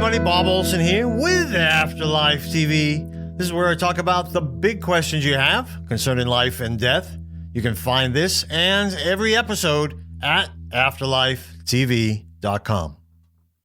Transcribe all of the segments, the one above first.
everybody, Bob Olson here with Afterlife TV. This is where I talk about the big questions you have concerning life and death. You can find this and every episode at afterlifetv.com.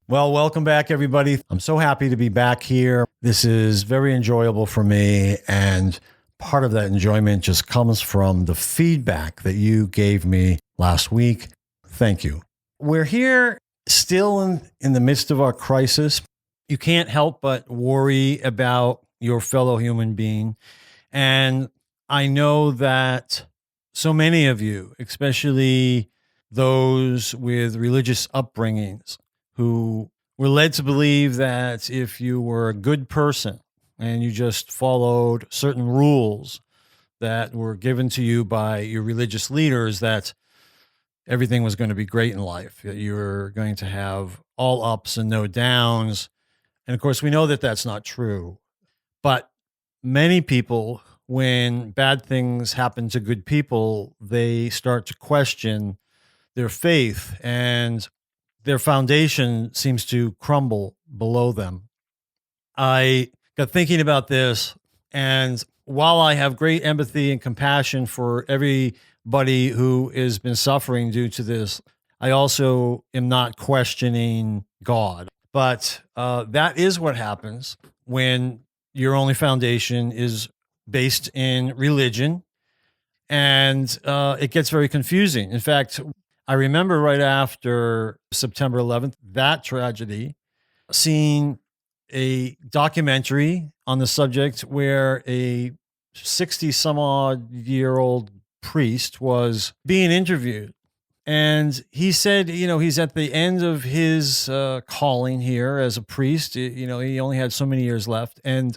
Well, welcome back, everybody. I'm so happy to be back here. This is very enjoyable for me, and part of that enjoyment just comes from the feedback that you gave me last week. Thank you. We're here still in the midst of our crisis. You can't help but worry about your fellow human being. And I know that so many of you, especially those with religious upbringings, who were led to believe that if you were a good person and you just followed certain rules that were given to you by your religious leaders, that everything was going to be great in life. You were going to have all ups and no downs. And of course, we know that that's not true. But many people, when bad things happen to good people, they start to question their faith, and their foundation seems to crumble below them. I got thinking about this, and while I have great empathy and compassion for everybody who has been suffering due to this, I also am not questioning God. But that is what happens when your only foundation is based in religion, and it gets very confusing. In fact, I remember right after September 11th, that tragedy, seeing a documentary on the subject where a 60-some-odd-year-old priest was being interviewed. And he said, he's at the end of his calling here as a priest. He only had so many years left. And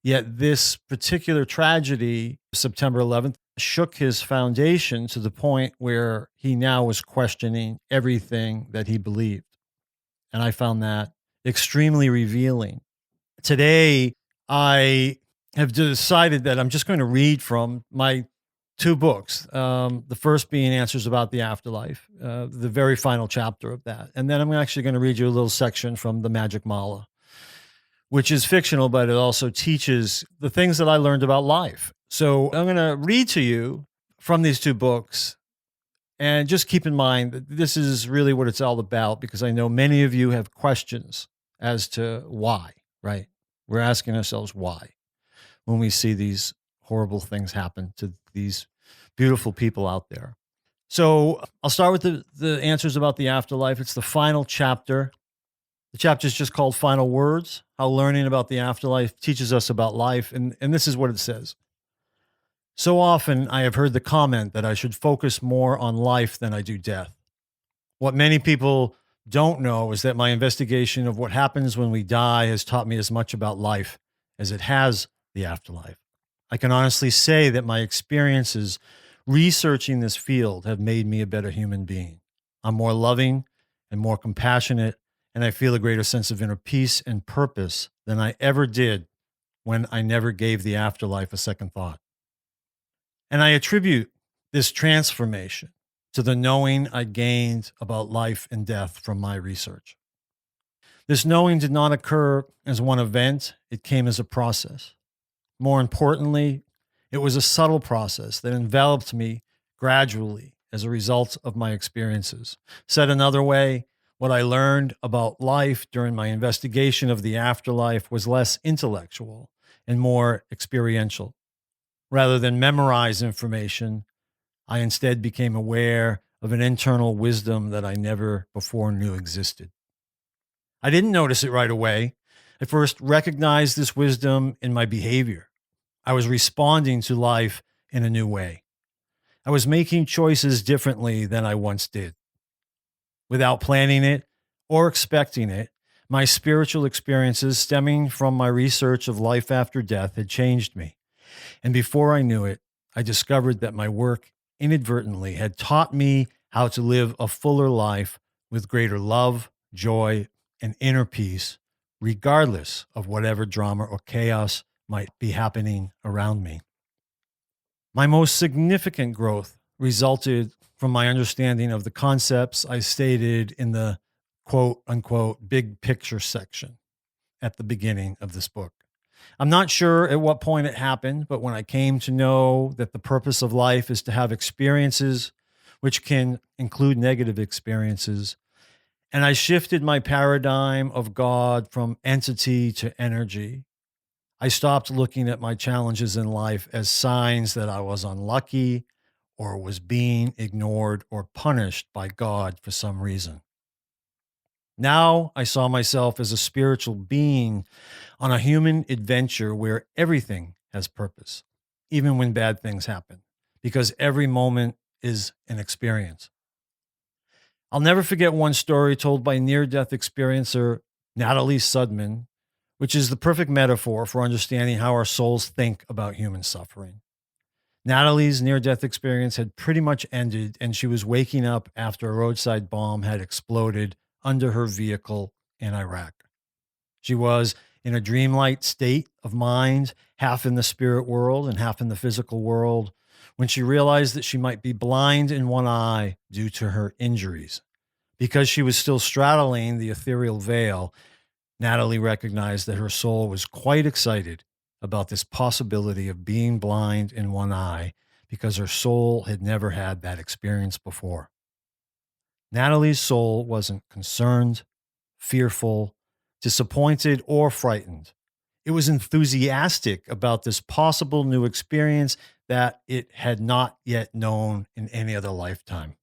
yet this particular tragedy, September 11th, shook his foundation to the point where he now was questioning everything that he believed. And I found that extremely revealing. Today, I have decided that I'm just going to read from my two books. The first being Answers About the Afterlife, the very final chapter of that. And then I'm actually going to read you a little section from The Magic Mala, which is fictional, but it also teaches the things that I learned about life. So I'm going to read to you from these two books, and just keep in mind that this is really what it's all about, because I know many of you have questions as to why, right? We're asking ourselves why when we see these horrible things happen to these beautiful people out there. So I'll start with the Answers About the Afterlife. It's the final chapter. The chapter is just called Final Words, How Learning About the Afterlife Teaches Us About Life. And this is what it says. So often I have heard the comment that I should focus more on life than I do death. What many people don't know is that my investigation of what happens when we die has taught me as much about life as it has the afterlife. I can honestly say that my experiences researching this field have made me a better human being. I'm more loving and more compassionate, and I feel a greater sense of inner peace and purpose than I ever did when I never gave the afterlife a second thought. And I attribute this transformation to the knowing I gained about life and death from my research. This knowing did not occur as one event, it came as a process. More importantly, it was a subtle process that enveloped me gradually as a result of my experiences. Said another way, what I learned about life during my investigation of the afterlife was less intellectual and more experiential. Rather than memorize information, I instead became aware of an internal wisdom that I never before knew existed. I didn't notice it right away. I first recognized this wisdom in my behavior. I was responding to life in a new way. I was making choices differently than I once did. Without planning it or expecting it, my spiritual experiences stemming from my research of life after death had changed me. And before I knew it, I discovered that my work inadvertently had taught me how to live a fuller life with greater love, joy, and inner peace, regardless of whatever drama or chaos might be happening around me. My most significant growth resulted from my understanding of the concepts I stated in the quote unquote big picture section at the beginning of this book. I'm not sure at what point it happened, but when I came to know that the purpose of life is to have experiences, which can include negative experiences, and I shifted my paradigm of God from entity to energy, I stopped looking at my challenges in life as signs that I was unlucky or was being ignored or punished by God for some reason. Now I saw myself as a spiritual being on a human adventure where everything has purpose, even when bad things happen, because every moment is an experience. I'll never forget one story told by near death experiencer Natalie Sudman, which is the perfect metaphor for understanding how our souls think about human suffering. Natalie's near death experience had pretty much ended, and she was waking up after a roadside bomb had exploded under her vehicle in Iraq. She was in a dreamlike state of mind, half in the spirit world and half in the physical world, when she realized that she might be blind in one eye due to her injuries. Because she was still straddling the ethereal veil, Natalie recognized that her soul was quite excited about this possibility of being blind in one eye because her soul had never had that experience before. Natalie's soul wasn't concerned, fearful, disappointed, or frightened. It was enthusiastic about this possible new experience that it had not yet known in any other lifetime.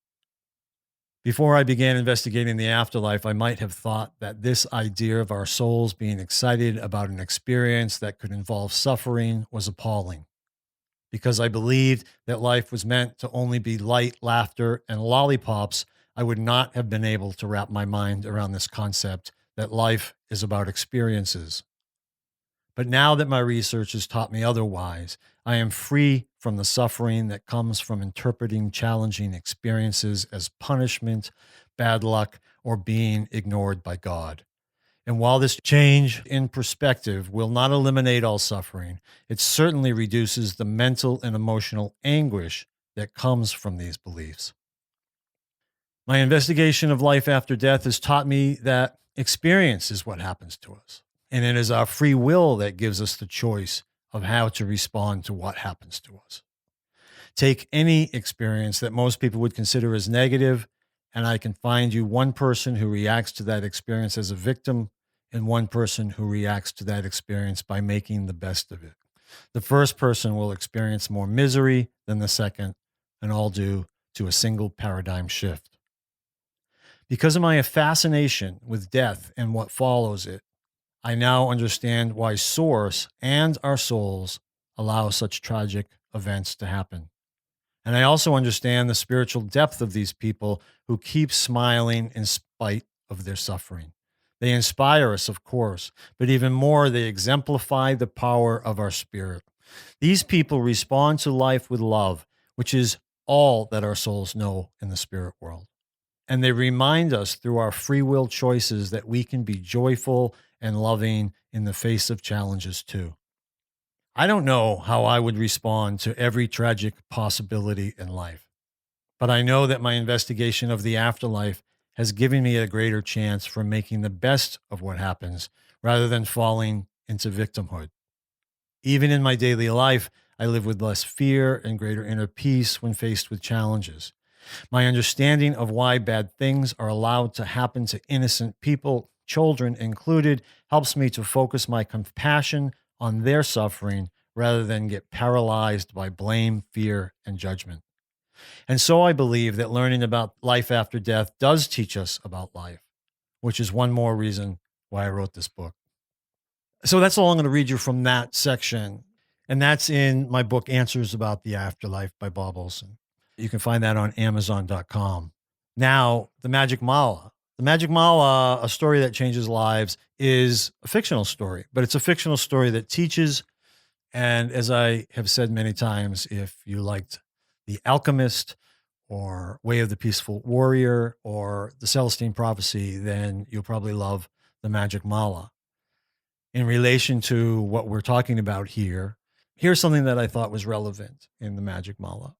Before I began investigating the afterlife, I might have thought that this idea of our souls being excited about an experience that could involve suffering was appalling, because I believed that life was meant to only be light, laughter, and lollipops. I would not have been able to wrap my mind around this concept that life is about experiences. But now that my research has taught me otherwise, I am free from the suffering that comes from interpreting challenging experiences as punishment, bad luck, or being ignored by God. And while this change in perspective will not eliminate all suffering, it certainly reduces the mental and emotional anguish that comes from these beliefs. My investigation of life after death has taught me that experience is what happens to us. And it is our free will that gives us the choice of how to respond to what happens to us. Take any experience that most people would consider as negative, and I can find you one person who reacts to that experience as a victim and one person who reacts to that experience by making the best of it. The first person will experience more misery than the second, and all due to a single paradigm shift. Because of my fascination with death and what follows it, I now understand why Source and our souls allow such tragic events to happen. And I also understand the spiritual depth of these people who keep smiling in spite of their suffering. They inspire us, of course, but even more, they exemplify the power of our spirit. These people respond to life with love, which is all that our souls know in the spirit world. And they remind us through our free will choices that we can be joyful and loving in the face of challenges too. I don't know how I would respond to every tragic possibility in life, but I know that my investigation of the afterlife has given me a greater chance for making the best of what happens rather than falling into victimhood. Even in my daily life, I live with less fear and greater inner peace when faced with challenges. My understanding of why bad things are allowed to happen to innocent people, children included, helps me to focus my compassion on their suffering rather than get paralyzed by blame, fear, and judgment. And so I believe that learning about life after death does teach us about life, which is one more reason why I wrote this book. So that's all I'm going to read you from that section. And that's in my book, Answers About the Afterlife by Bob Olson. You can find that on Amazon.com. Now, The Magic Mala. The Magic Mala, A Story That Changes Lives, is a fictional story, but it's a fictional story that teaches. And as I have said many times, if you liked The Alchemist or Way of the Peaceful Warrior or The Celestine Prophecy, then you'll probably love The Magic Mala. In relation to what we're talking about here, here's something that I thought was relevant in The Magic Mala.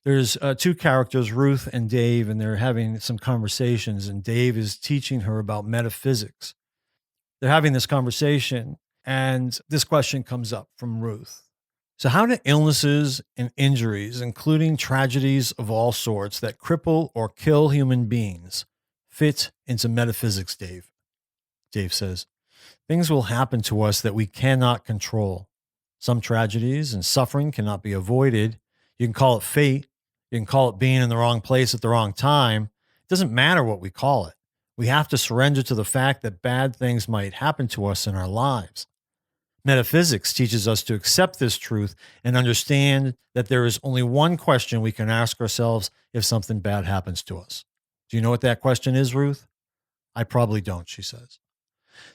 There's two characters, Ruth and Dave, and they're having some conversations, and Dave is teaching her about metaphysics. They're having this conversation, and this question comes up from Ruth. So, how do illnesses and injuries, including tragedies of all sorts that cripple or kill human beings, fit into metaphysics, Dave? Dave says, things will happen to us that we cannot control. Some tragedies and suffering cannot be avoided. You can call it fate. You can call it being in the wrong place at the wrong time. It doesn't matter what we call it. We have to surrender to the fact that bad things might happen to us in our lives. Metaphysics teaches us to accept this truth and understand that there is only one question we can ask ourselves if something bad happens to us. Do you know what that question is, Ruth? I probably don't, she says.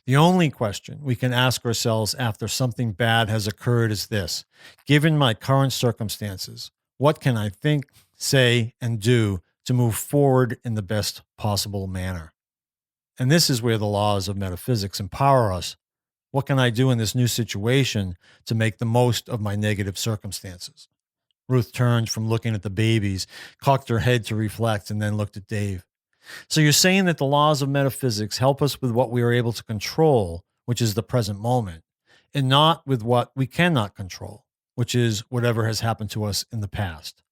The only question we can ask ourselves after something bad has occurred is this: given my current circumstances, what can I think, say, and do to move forward in the best possible manner? And this is where the laws of metaphysics empower us. What can I do in this new situation to make the most of my negative circumstances? Ruth turned from looking at the babies, cocked her head to reflect, and then looked at Dave. So you're saying that the laws of metaphysics help us with what we are able to control, which is the present moment, and not with what we cannot control, which is whatever has happened to us in the past.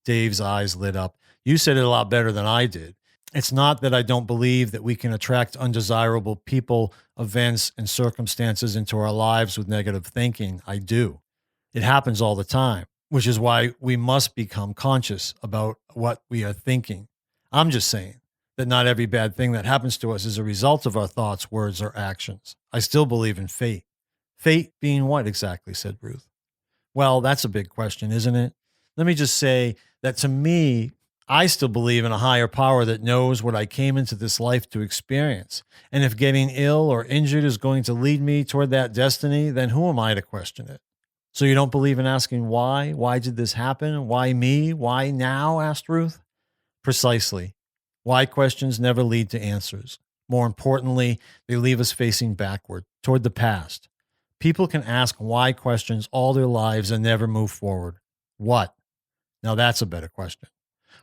Dave's eyes lit up. You said it a lot better than I did. It's not that I don't believe that we can attract undesirable people, events, and circumstances into our lives with negative thinking. I do. It happens all the time, which is why we must become conscious about what we are thinking. I'm just saying that not every bad thing that happens to us is a result of our thoughts, words, or actions. I still believe in fate. Fate being what exactly, said Ruth. Well, that's a big question, isn't it? Let me just say that to me, I still believe in a higher power that knows what I came into this life to experience. And if getting ill or injured is going to lead me toward that destiny, then who am I to question it? So you don't believe in asking why? Why did this happen? Why me? Why now? Asked Ruth. Precisely. Why questions never lead to answers. More importantly, they leave us facing backward, toward the past. People can ask why questions all their lives and never move forward. What? Now that's a better question.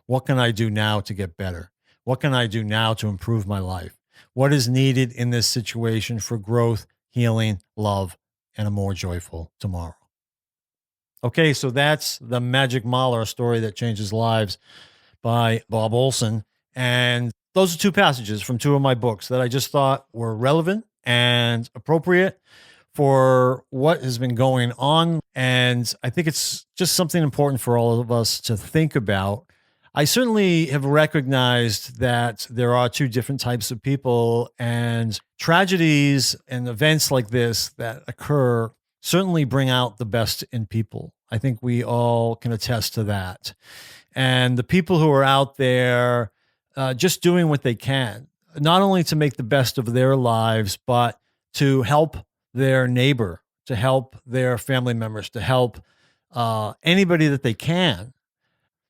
What can I do now to get better? What can I do now to improve my life? What is needed in this situation for growth, healing, love, and a more joyful tomorrow? Okay, so that's The Magic Mala, a story that changes lives by Bob Olson. And those are two passages from two of my books that I just thought were relevant and appropriate for what has been going on. And I think it's just something important for all of us to think about. I certainly have recognized that there are two different types of people, and tragedies and events like this that occur certainly bring out the best in people. I think we all can attest to that. And the people who are out there just doing what they can, not only to make the best of their lives, but to help their neighbor, to help their family members, to help anybody that they can.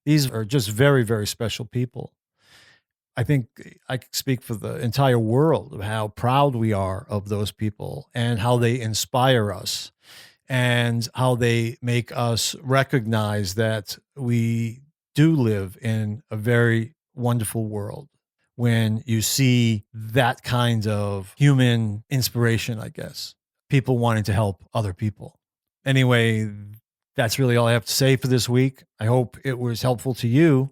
These are just very, very special people. I think I can speak for the entire world of how proud we are of those people and how they inspire us and how they make us recognize that we do live in a very wonderful world when you see that kind of human inspiration, I guess, people wanting to help other people. Anyway, that's really all I have to say for this week. I hope it was helpful to you.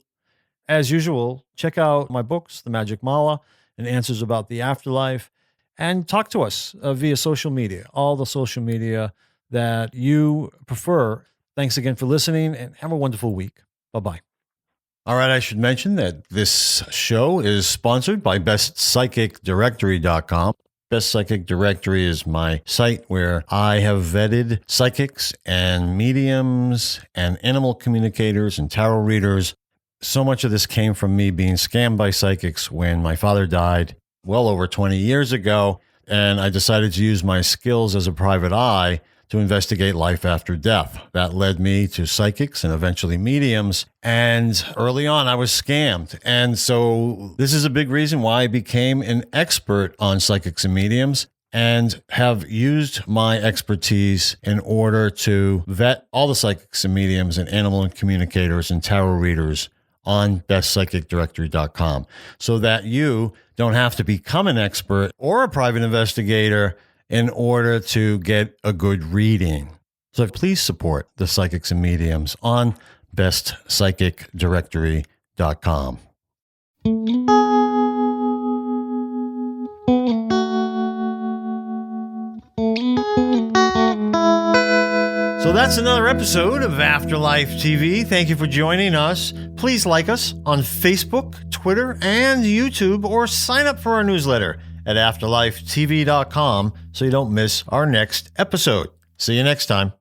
As usual, check out my books, The Magic Mala and Answers About the Afterlife, and talk to us via social media, all the social media that you prefer. Thanks again for listening, and have a wonderful week. Bye-bye. All right, I should mention that this show is sponsored by bestpsychicdirectory.com. Best Psychic Directory is my site where I have vetted psychics and mediums and animal communicators and tarot readers. So much of this came from me being scammed by psychics when my father died well over 20 years ago, and I decided to use my skills as a private eye to investigate life after death. That led me to psychics and eventually mediums. And early on, I was scammed. And so this is a big reason why I became an expert on psychics and mediums and have used my expertise in order to vet all the psychics and mediums and animal and communicators and tarot readers on bestpsychicdirectory.com so that you don't have to become an expert or a private investigator in order to get a good reading. So please support the psychics and mediums on bestpsychicdirectory.com. So that's another episode of Afterlife TV. Thank you for joining us. Please like us on Facebook, Twitter, and YouTube, or sign up for our newsletter at afterlifetv.com so you don't miss our next episode. See you next time.